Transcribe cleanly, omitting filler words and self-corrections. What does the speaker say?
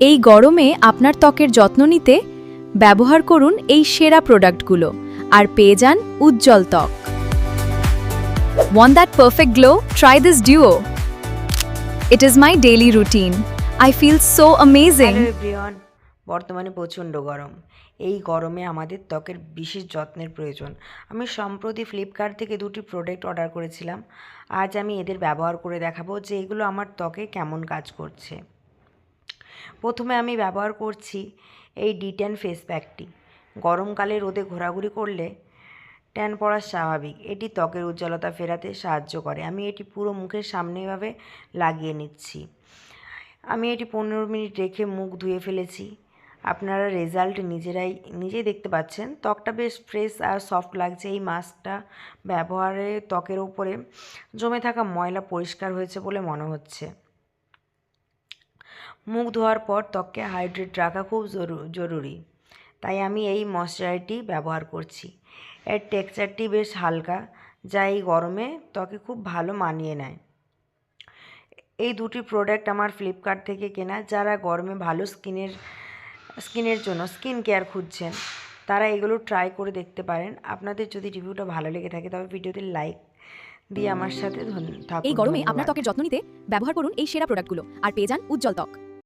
এই গরমে আপনার ত্বকের যত্ন নিতে ব্যবহার করুন এই সেরা প্রোডাক্টগুলো আর পেয়ে যান উজ্জ্বল ত্বক। Want that perfect glow? Try this duo. It is my daily routine. I feel so amazing. Hello everyone, বর্তমানে প্রচণ্ড গরম। এই গরমে আমাদের ত্বকের বিশেষ যত্নের প্রয়োজন। আমি সম্প্রতি ফ্লিপকার্ট থেকে দুটি প্রোডাক্ট অর্ডার করেছিলাম। আজ আমি এদের ব্যবহার করে দেখাবো যে এগুলো আমার ত্বকে কেমন কাজ করছে। প্রথমে আমি ব্যবহার করছি এই D10 ফেস প্যাকটি। গরমকালে রোদে ঘোরাঘুরি করলে ট্যান পড়া স্বাভাবিক। এটি ত্বকের উজ্জ্বলতা ফেরাতে সাহায্য করে। আমি এটি পুরো মুখের সামনে এভাবে লাগিয়ে নিচ্ছি। আমি এটি 15 মিনিট রেখে মুখ ধুয়ে ফেলেছি। আপনারা রেজাল্ট নিজেই দেখতে পাচ্ছেন। ত্বকটা বেশ ফ্রেশ আর সফট লাগছে। এই মাস্কটা ব্যবহারে ত্বকের উপরে জমে থাকা ময়লা পরিষ্কার হয়েছে বলে মনে হচ্ছে। মুখ ধোয়ার পর ত্বককে হাইড্রেট রাখা খুব জরুরি। তাই আমি এই ময়শ্চারাইজারটি ব্যবহার করছি। এর টেক্সচারটি বেশ হালকা, যা এই গরমে ত্বকে খুব ভালো মানিয়ে নেয়। এই দুটি প্রোডাক্ট আমার ফ্লিপকার্ট থেকে কেনা। যারা গরমে ভালো স্কিনের জন্য স্কিন কেয়ার খুঁজছেন, তারা এগুলো ট্রাই করে দেখতে পারেন। আপনাদের যদি রিভিউটা ভালো লেগে থাকে তবে ভিডিওতে লাইক দিয়ে আমার সাথে থাকুন। এই গরমে আপনার ত্বকের যত্ন নিতে ব্যবহার করুন এই সেরা প্রোডাক্টগুলো আর পেয়ে যান উজ্জ্বল ত্বক।